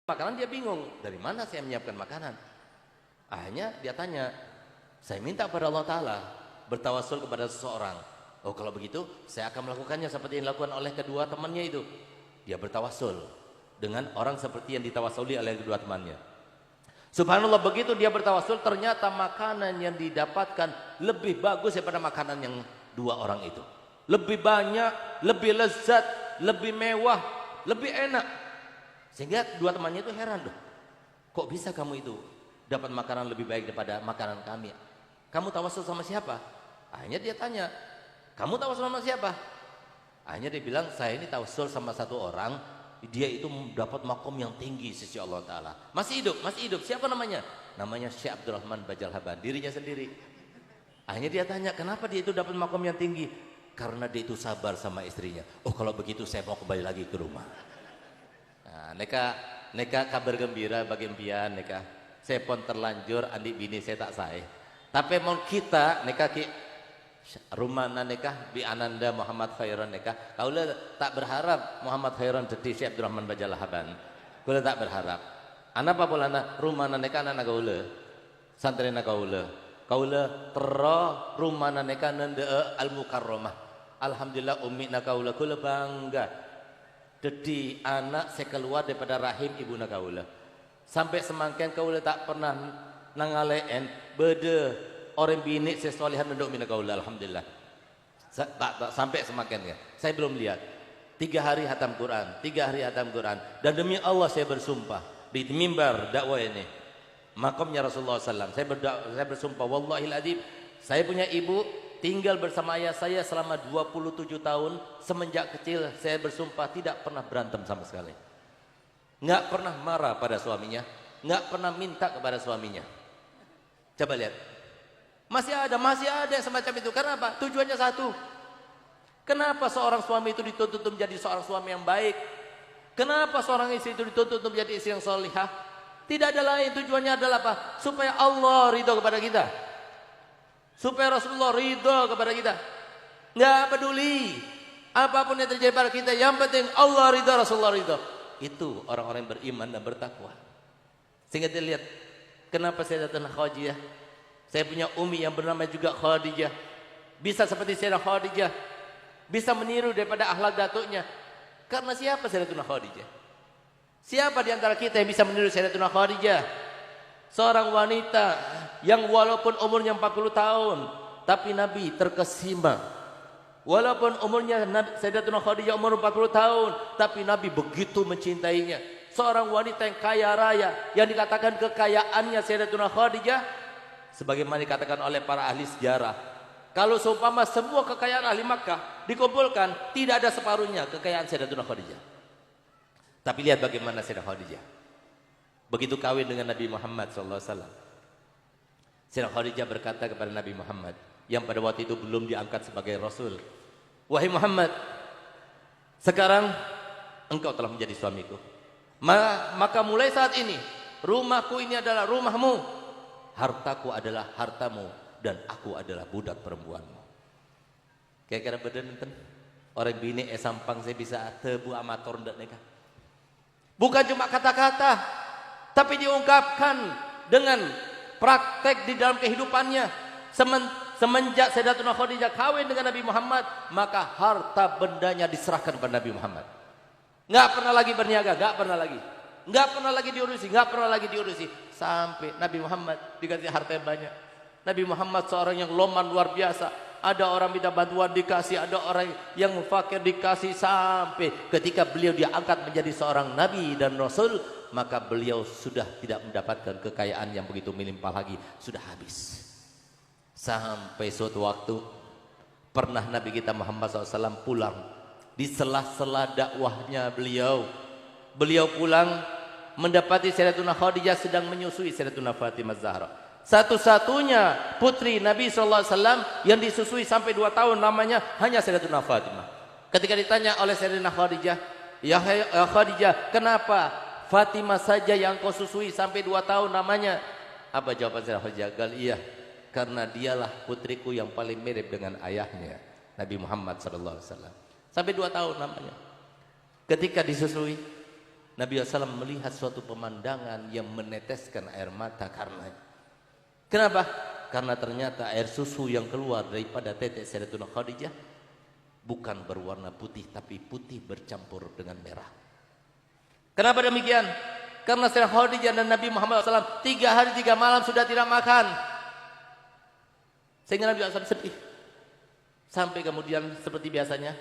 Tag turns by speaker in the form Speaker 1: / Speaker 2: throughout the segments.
Speaker 1: makanan, dia bingung, dari mana saya menyiapkan makanan. Akhirnya dia tanya, saya minta kepada Allah Ta'ala, bertawasul kepada seseorang. Oh kalau begitu saya akan melakukannya seperti yang dilakukan oleh kedua temannya itu. Dia bertawasul dengan orang seperti yang ditawasuli oleh kedua temannya. Subhanallah, begitu dia bertawasul, ternyata makanan yang didapatkan lebih bagus daripada makanan yang dua orang itu. Lebih banyak, lebih lezat, lebih mewah, lebih enak. Sehingga dua temannya itu heran, loh, kok bisa kamu itu dapat makanan lebih baik daripada makanan kami? Kamu tawasul sama siapa? Akhirnya dia tanya, kamu tawasul sama siapa? Akhirnya dia bilang, saya ini tawasul sama satu orang, dia itu mendapat makom yang tinggi sisi Allah Ta'ala. Masih hidup. Siapa namanya? Namanya Syekh Abdurrahman Bajalhaban, dirinya sendiri. Akhirnya dia tanya, kenapa dia itu dapat makom yang tinggi? Karena dia itu sabar sama istrinya. Oh kalau begitu saya mau kembali lagi ke rumah. Nah, neka kabar gembira bagi empian, neka saya pun terlanjur andi bini saya tak saya. Tapi mau kita neka ki rumana neka bi Ananda Muhammad Khairon neka. Kaula tak berharap Muhammad Khairon jadi Syekh Abdurrahman Bajalhaban. Kaula tak berharap. Anapa polana rumana neka anak kaula. Santrena kaula. Kaula tero rumana neka nende Al Mukarramah. Alhamdulillah ummi kaula kaula bangga. Jadi anak saya keluar daripada rahim ibu kaula. Sampai semangken kaula tak pernah nangaleen bede orang bini sesualihan nenduk mina kaula, alhamdulillah. Tak sampai semangken ya. Saya belum lihat. 3 hari hatam Quran, 3 hari hatam Quran. Dan demi Allah saya bersumpah di mimbar dakwah ini, makamnya Rasulullah SAW. Saya bersumpah, wallahil adzim, saya punya ibu tinggal bersama ayah saya selama 27 tahun. Semenjak kecil saya bersumpah tidak pernah berantem sama sekali. Nggak pernah marah pada suaminya, nggak pernah minta kepada suaminya. Coba lihat. Masih ada yang semacam itu. Karena apa? Tujuannya satu. Kenapa seorang suami itu dituntut untuk menjadi seorang suami yang baik? Kenapa seorang istri itu dituntut untuk menjadi istri yang salihah? Tidak ada lain, tujuannya adalah apa? Supaya Allah ridho kepada kita. Supaya Rasulullah ridho kepada kita. Nggak peduli apapun yang terjadi pada kita, yang penting Allah ridho, Rasulullah ridho. Itu orang-orang yang beriman dan bertakwa. Sehingga dia lihat, kenapa saya datang Khadijah? Saya punya umi yang bernama juga Khadijah. Bisa seperti Sayyidah Khadijah, bisa meniru daripada akhlak datuknya. Karena siapa Sayyidatuna Khadijah? Siapa di antara kita yang bisa meniru Sayyidatuna Khadijah? Seorang wanita yang walaupun umurnya 40 tahun, tapi Nabi terkesima. Walaupun umurnya Sayyidatuna Khadijah umur 40 tahun, tapi Nabi begitu mencintainya. Seorang wanita yang kaya raya, yang dikatakan kekayaannya Sayyidatuna Khadijah, sebagaimana dikatakan oleh para ahli sejarah, kalau seumpama semua kekayaan ahli Makkah dikumpulkan, tidak ada separuhnya kekayaan Sayyidatuna Khadijah. Tapi lihat bagaimana Sayyidah Khadijah begitu kawin dengan Nabi Muhammad SAW. Sayyidah Khadijah berkata kepada Nabi Muhammad yang pada waktu itu belum diangkat sebagai Rasul, wahai Muhammad, sekarang engkau telah menjadi suamiku. Maka mulai saat ini rumahku ini adalah rumahmu, hartaku adalah hartamu, dan aku adalah budak perempuanmu. Kira-kira beden enten orang bini sampang saya bisa tebu amator ndak neka. Bukan cuma kata-kata, tapi diungkapkan dengan praktek di dalam kehidupannya. Semenjak Sayyidatuna Khadijah kawin dengan Nabi Muhammad, maka harta bendanya diserahkan kepada Nabi Muhammad. Nggak pernah lagi berniaga, nggak pernah lagi diurusi, sampai Nabi Muhammad dikasih harta yang banyak. Nabi Muhammad seorang yang loman luar biasa. Ada orang minta bantuan dikasih, ada orang yang fakir dikasih, sampai ketika beliau diangkat menjadi seorang nabi dan rasul, maka beliau sudah tidak mendapatkan kekayaan yang begitu melimpah lagi, sudah habis. Sampai suatu waktu pernah Nabi kita Muhammad SAW pulang di sela-sela dakwahnya beliau pulang mendapati Sayyidatuna Khadijah sedang menyusui Sayyidatuna Fatimah Zahra, satu-satunya putri Nabi SAW yang disusui sampai 2 tahun, namanya hanya Sayyidatuna Fatimah. Ketika ditanya oleh Sayyidatuna Khadijah, ya Khadijah, kenapa Fatimah saja yang kau susui sampai 2 tahun namanya? Apa jawaban Sayyidatuna Khadijah? Iya, karena dialah putriku yang paling mirip dengan ayahnya Nabi Muhammad SAW. Sampai 2 tahun namanya. Ketika disusui, Nabi SAW melihat suatu pemandangan yang meneteskan air mata karenanya. Kenapa? Karena ternyata air susu yang keluar daripada tetek Sayyidatuna Khadijah bukan berwarna putih, tapi putih bercampur dengan merah. Kenapa demikian? Karena Sayyidatuna Khadijah dan Nabi Muhammad SAW 3 hari 3 malam sudah tidak makan. Sehingga Nabi SAW sedih. Sampai kemudian seperti biasanya,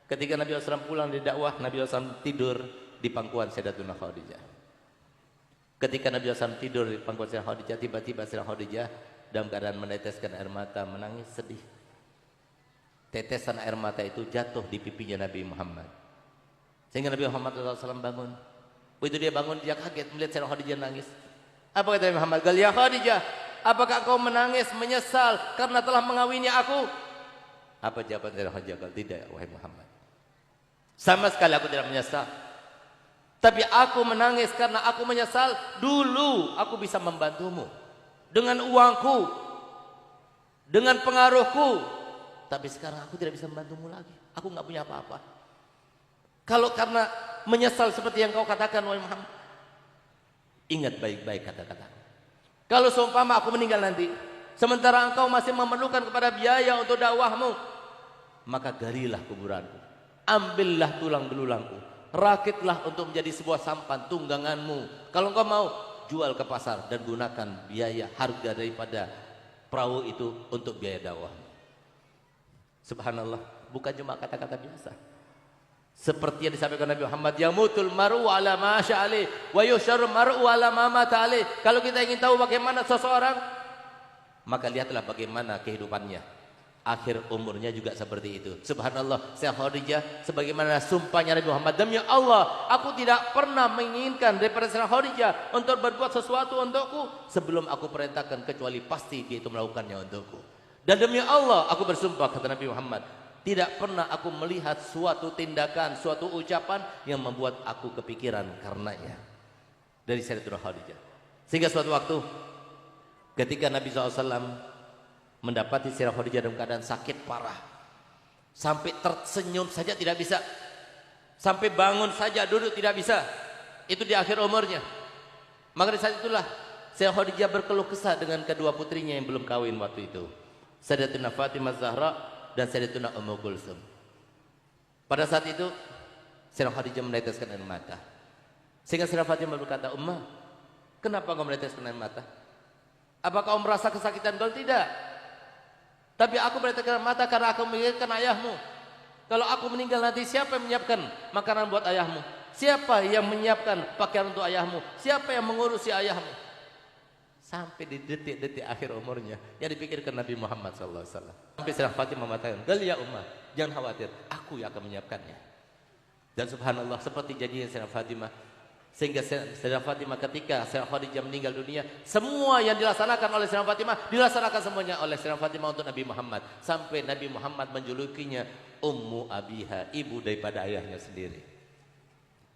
Speaker 1: ketika Nabi SAW pulang dari dakwah, Nabi SAW tidur di pangkuan Sayyidatuna Khadijah. Ketika Nabi SAW tidur di pangkuan Sayyidatuna Khadijah, tiba-tiba Sayyidatuna Khadijah dalam keadaan meneteskan air mata, menangis sedih. Tetesan air mata itu jatuh di pipinya Nabi Muhammad. Sehingga Nabi Muhammad SAW bangun. Begitu dia bangun, dia kaget melihat Sayyidatuna Khadijah nangis. Apa kata Nabi Muhammad? "Qal ya Khadijah, apakah kau menangis menyesal karena telah mengawini aku?" Apa jawaban Sayyidatuna Khadijah? "Qal tidak, wahai Muhammad. Sama sekali aku tidak menyesal. Tapi aku menangis karena aku menyesal dulu aku bisa membantumu dengan uangku, dengan pengaruhku. Tapi sekarang aku tidak bisa membantumu lagi. Aku nggak punya apa-apa. Kalau karena menyesal seperti yang kau katakan, wahai Muhammad, ingat baik-baik kata-kata. Kalau seumpama aku meninggal nanti, sementara engkau masih memerlukan kepada biaya untuk dakwahmu, maka galilah kuburanku, ambillah tulang belulangku, rakitlah untuk menjadi sebuah sampan tungganganmu. Kalau engkau mau, jual ke pasar dan gunakan biaya harga daripada perahu itu untuk biaya dakwah." Subhanallah, bukan cuma kata-kata biasa. Seperti yang disampaikan Nabi Muhammad, "Yamutul mar'u ala ma sya'ali wa yusyarru mar'u ala ma mata ali." Kalau kita ingin tahu bagaimana seseorang, maka lihatlah bagaimana kehidupannya. Akhir umurnya juga seperti itu. Subhanallah, Sayyidatuna Khadijah sebagaimana sumpahnya Nabi Muhammad, "Demi Allah, aku tidak pernah menginginkan daripada Sayyidatuna Khadijah untuk berbuat sesuatu untukku sebelum aku perintahkan, kecuali pasti dia itu melakukannya untukku. Dan demi Allah, aku bersumpah," kata Nabi Muhammad, "tidak pernah aku melihat suatu tindakan, suatu ucapan yang membuat aku kepikiran karenanya." Dari Sayyidatuna Khadijah. Sehingga suatu waktu ketika Nabi SAW mendapati Sayyidatuna Khadijah dalam keadaan sakit parah, sampai tersenyum saja tidak bisa, sampai bangun saja duduk tidak bisa, itu di akhir umurnya. Maka di saat itulah Sayyidatuna Khadijah berkeluh kesah dengan kedua putrinya yang belum kawin waktu itu, Sayyidatuna Fatimah Zahra dan Sayyidatuna Ummu Kulsum. Pada saat itu Sayyidatuna Khadijah meneteskan air mata. Sehingga Sayyidatuna Fatimah berkata, "Ummah, kenapa kau meneteskan air mata? Apakah kau merasa kesakitan?" "Qal tidak. Tapi aku meneteskan air mata karena aku memikirkan ayahmu. Kalau aku meninggal nanti, siapa yang menyiapkan makanan buat ayahmu? Siapa yang menyiapkan pakaian untuk ayahmu? Siapa yang mengurusi ayahmu?" Sampai di detik-detik akhir umurnya yang dipikirkan Nabi Muhammad SAW. Sampai Sayyidatuna Fatimah mengatakan, "Qal ya ummah, jangan khawatir, aku yang akan menyiapkannya." Dan subhanallah, seperti janjinya Sayyidatuna Fatimah, sehingga Sayyidatuna Fatimah ketika Sayyidatuna Khadijah meninggal dunia, semua yang dilaksanakan oleh Sayyidatuna Fatimah dilaksanakan semuanya oleh Sayyidatuna Fatimah untuk Nabi Muhammad, sampai Nabi Muhammad menjulukinya Ummu Abiha, ibu daripada ayahnya sendiri.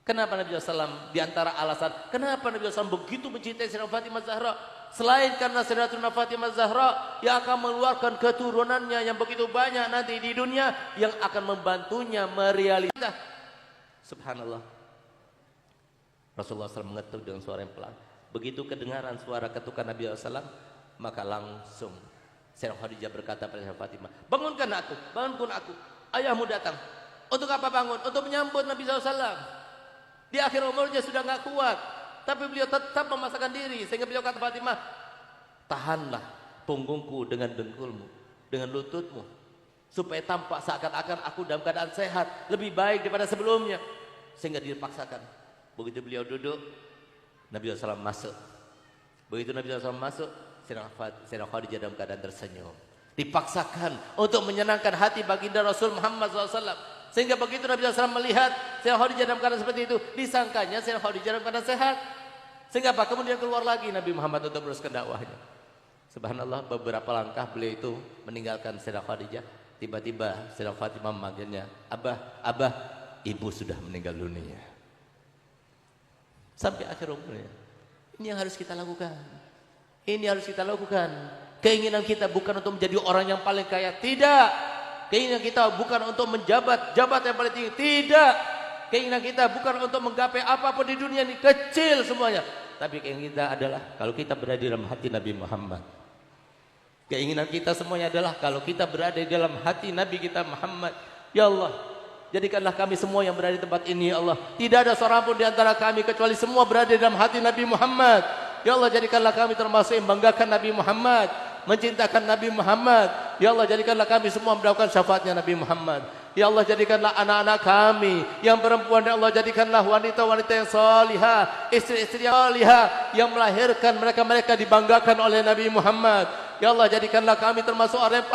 Speaker 1: Kenapa Nabi SAW? Di antara alasan kenapa Nabi SAW begitu mencintai Sayyidatuna Fatimah Zahra, selain karena Sayyidatuna Fatimah Zahra yang akan mengeluarkan keturunannya yang begitu banyak nanti di dunia, yang akan membantunya merealisasikan. Subhanallah, Rasulullah SAW mengetuk dengan suara yang pelan. Begitu kedengaran suara ketukan Nabi SAW, maka langsung Sayyidatuna Khadijah berkata pada Sayyidatuna Fatimah, "Bangunkan aku, bangunkan aku. Ayahmu datang." Untuk apa bangun? Untuk menyambut Nabi SAW. Di akhir umurnya sudah nggak kuat, tapi beliau tetap memaksakan diri. Sehingga beliau kata Fatimah, "Tahanlah punggungku dengan dengkulmu, dengan lututmu, supaya tampak seakan-akan aku dalam keadaan sehat, lebih baik daripada sebelumnya." Sehingga dipaksakan. Begitu beliau duduk, Nabi SAW masuk. Begitu Nabi SAW masuk, Sayyidatuna Khadijah dalam keadaan tersenyum. Dipaksakan untuk menyenangkan hati baginda Rasul Muhammad SAW. Sehingga begitu Nabi SAW melihat Sayyidatuna Khadijah dalam keadaan seperti itu, disangkanya Sayyidatuna Khadijah dalam keadaan sehat. Sehingga apa? Kemudian keluar lagi Nabi Muhammad untuk teruskan dakwahnya. Subhanallah, beberapa langkah beliau itu meninggalkan Sayyidatuna Khadijah. Tiba-tiba Sayyidatuna Fatimah memanggilnya, "Abah, Abah, ibu sudah meninggal dunia." Sampai akhir umurnya. Ini yang harus kita lakukan. Ini harus kita lakukan. Keinginan kita bukan untuk menjadi orang yang paling kaya, tidak. Keinginan kita bukan untuk menjabat yang paling tinggi, tidak. keinginan kita bukan untuk menggapai apapun di dunia ini, kecil semuanya. Tapi keinginan kita adalah kalau kita berada di dalam hati Nabi Muhammad. Keinginan kita semuanya adalah kalau kita berada di dalam hati Nabi kita Muhammad. Ya Allah, jadikanlah kami semua yang berada di tempat ini, ya Allah. Tidak ada seorang pun di antara kami kecuali semua berada di dalam hati Nabi Muhammad. Ya Allah, jadikanlah kami termasuk yang membanggakan Nabi Muhammad, mencintakan Nabi Muhammad. Ya Allah, jadikanlah kami semua mendapatkan syafaatnya Nabi Muhammad. Ya Allah, jadikanlah anak-anak kami yang perempuan, ya Allah, jadikanlah wanita-wanita yang salihah, istri-istri yang salihah, yang melahirkan mereka-mereka dibanggakan oleh Nabi Muhammad. Ya Allah, jadikanlah kami termasuk orang yang